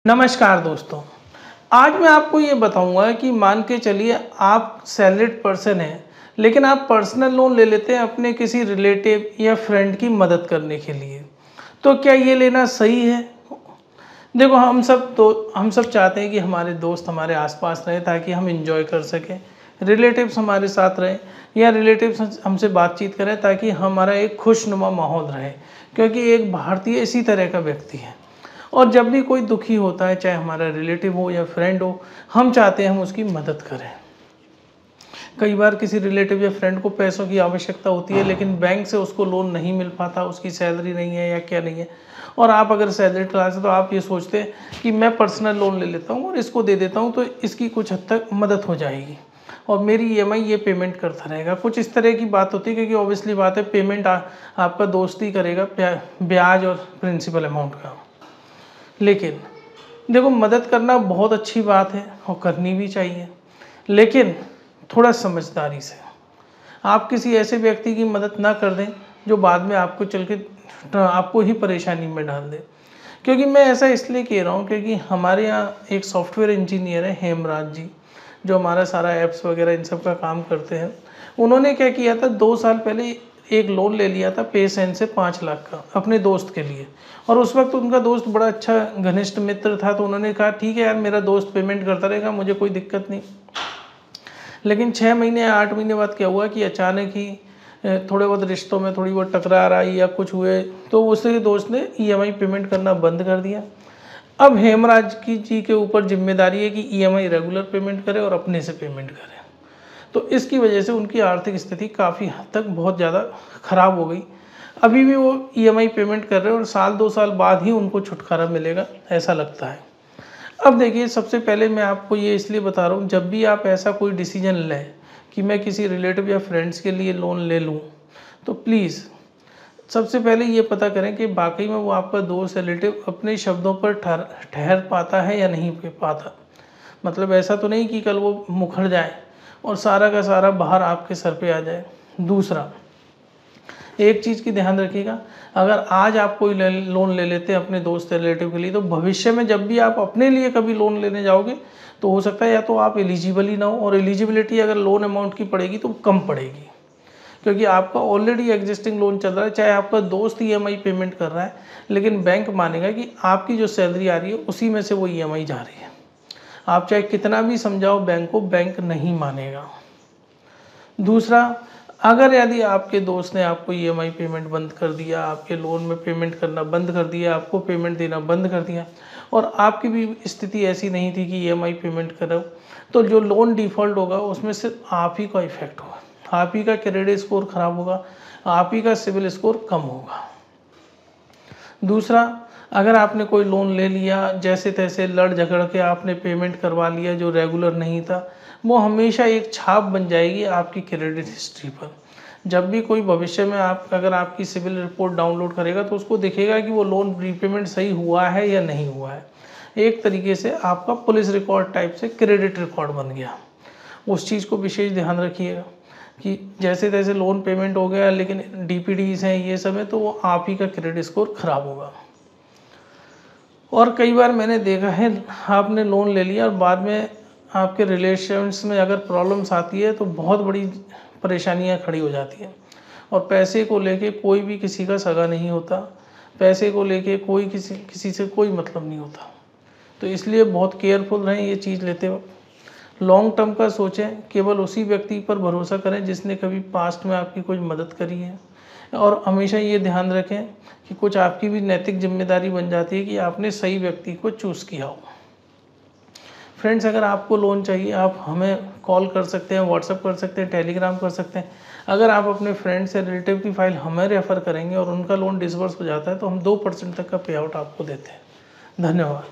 नमस्कार दोस्तों। आज मैं आपको ये बताऊंगा कि मान के चलिए आप सैलरीड पर्सन हैं, लेकिन आप पर्सनल लोन ले लेते हैं अपने किसी रिलेटिव या फ्रेंड की मदद करने के लिए। तो क्या ये लेना सही है? देखो, हम सब चाहते हैं कि हमारे दोस्त हमारे आसपास रहे ताकि हम इंजॉय कर सकें, रिलेटिव्स हमारे साथ रहें या रिलेटिव्स हमसे बातचीत करें ताकि हमारा एक खुशनुमा माहौल रहे, क्योंकि एक भारतीय इसी तरह का व्यक्ति है। और जब भी कोई दुखी होता है, चाहे हमारा रिलेटिव हो या फ्रेंड हो, हम चाहते हैं हम उसकी मदद करें। कई बार किसी रिलेटिव या फ्रेंड को पैसों की आवश्यकता होती है, लेकिन बैंक से उसको लोन नहीं मिल पाता, उसकी सैलरी नहीं है या क्या नहीं है, और आप अगर सैलरी क्लास है तो आप ये सोचते हैं कि मैं पर्सनल लोन ले लेता हूँ और इसको दे देता हूँ तो इसकी कुछ हद तक मदद हो जाएगी और मेरी ईएमआई ये पेमेंट करता रहेगा। कुछ इस तरह की बात होती है, क्योंकि ऑब्वियसली बात है पेमेंट आपका दोस्त ही करेगा, ब्याज और प्रिंसिपल अमाउंट का। लेकिन देखो, मदद करना बहुत अच्छी बात है और करनी भी चाहिए, लेकिन थोड़ा समझदारी से। आप किसी ऐसे व्यक्ति की मदद ना कर दें जो बाद में आपको चल के आपको ही परेशानी में डाल दे। क्योंकि मैं ऐसा इसलिए कह रहा हूँ क्योंकि हमारे यहाँ एक सॉफ्टवेयर इंजीनियर है हेमराज जी, जो हमारा सारा ऐप्स वगैरह इन सब का काम करते हैं। उन्होंने क्या किया था, 2 साल पहले एक लोन ले लिया था पेसेंट से 5 लाख का अपने दोस्त के लिए। और उस वक्त उनका दोस्त बड़ा अच्छा घनिष्ठ मित्र था, तो उन्होंने कहा ठीक है यार, मेरा दोस्त पेमेंट करता रहेगा, मुझे कोई दिक्कत नहीं। लेकिन 6 महीने या 8 महीने बाद क्या हुआ कि अचानक ही थोड़े बहुत रिश्तों में थोड़ी बहुत टकरार आई या कुछ हुए, तो उसके दोस्त ने ईएमआई पेमेंट करना बंद कर दिया। अब हेमराज जी के ऊपर जिम्मेदारी है कि ईएमआई रेगुलर पेमेंट करे और अपने से पेमेंट करे। तो इसकी वजह से उनकी आर्थिक स्थिति काफ़ी हद तक बहुत ज़्यादा ख़राब हो गई। अभी भी वो ईएमआई पेमेंट कर रहे हैं और साल 2 साल बाद ही उनको छुटकारा मिलेगा, ऐसा लगता है। अब देखिए, सबसे पहले मैं आपको ये इसलिए बता रहा हूँ, जब भी आप ऐसा कोई डिसीजन लें कि मैं किसी रिलेटिव या फ्रेंड्स के लिए लोन ले लूँ, तो प्लीज़ सबसे पहले ये पता करें कि वाकई में वो आपका दोस्त रिलेटिव अपने शब्दों पर ठहर पाता है या नहीं पाता। मतलब ऐसा तो नहीं कि कल वो मुखर जाए और सारा का सारा बाहर आपके सर पे आ जाए। दूसरा, एक चीज़ की ध्यान रखिएगा, अगर आज आप कोई लोन ले लेते हैं अपने दोस्त रिलेटिव के लिए, तो भविष्य में जब भी आप अपने लिए कभी लोन लेने जाओगे तो हो सकता है या तो आप एलिजिबल ही ना हो, और एलिजिबिलिटी अगर लोन अमाउंट की पड़ेगी तो कम पड़ेगी, क्योंकि आपका ऑलरेडी एग्जिस्टिंग लोन चल रहा है। चाहे आपका दोस्त ईएमआई पेमेंट कर रहा है, लेकिन बैंक मानेगा कि आपकी जो सैलरी आ रही है उसी में से वो ईएमआई जा रही है। आप चाहे कितना भी समझाओ बैंक को, बैंक नहीं मानेगा। दूसरा, अगर यदि आपके दोस्त ने आपको ईएमआई पेमेंट बंद कर दिया, आपके लोन में पेमेंट करना बंद कर दिया, आपको पेमेंट देना बंद कर दिया, और आपकी भी स्थिति ऐसी नहीं थी कि ईएमआई पेमेंट करो, तो जो लोन डिफ़ॉल्ट होगा उसमें सिर्फ आप ही का इफेक्ट होगा, आप ही का क्रेडिट स्कोर खराब होगा, आप ही का सिविल स्कोर कम होगा। दूसरा, अगर आपने कोई लोन ले लिया, जैसे तैसे लड़ झगड़ के आपने पेमेंट करवा लिया जो रेगुलर नहीं था, वो हमेशा एक छाप बन जाएगी आपकी क्रेडिट हिस्ट्री पर। जब भी कोई भविष्य में अगर आपकी सिविल रिपोर्ट डाउनलोड करेगा तो उसको दिखेगा कि वो लोन रीपेमेंट सही हुआ है या नहीं हुआ है। एक तरीके से आपका पुलिस रिकॉर्ड टाइप से क्रेडिट रिकॉर्ड बन गया। उस चीज़ को विशेष ध्यान रखिएगा कि जैसे तैसे लोन पेमेंट हो गया, लेकिन डीपीडीज हैं ये सब है, तो वो आप ही का क्रेडिट स्कोर खराब होगा। और कई बार मैंने देखा है, आपने लोन ले लिया और बाद में आपके रिलेशंस में अगर प्रॉब्लम्स आती है तो बहुत बड़ी परेशानियां खड़ी हो जाती हैं। और पैसे को लेके कोई भी किसी का सगा नहीं होता, पैसे को लेके कोई किसी से कोई मतलब नहीं होता। तो इसलिए बहुत केयरफुल रहें ये चीज़ लेते वक्त। लॉन्ग टर्म का सोचें, केवल उसी व्यक्ति पर भरोसा करें जिसने कभी पास्ट में आपकी कोई मदद करी है। और हमेशा ये ध्यान रखें कि कुछ आपकी भी नैतिक जिम्मेदारी बन जाती है कि आपने सही व्यक्ति को चूज़ किया हो। फ्रेंड्स, अगर आपको लोन चाहिए आप हमें कॉल कर सकते हैं, व्हाट्सएप कर सकते हैं, टेलीग्राम कर सकते हैं। अगर आप अपने फ्रेंड्स या रिलेटिव की फ़ाइल हमें रेफ़र करेंगे और उनका लोन डिसबर्स हो जाता है तो हम 2% तक का पे आउट आपको देते हैं। धन्यवाद।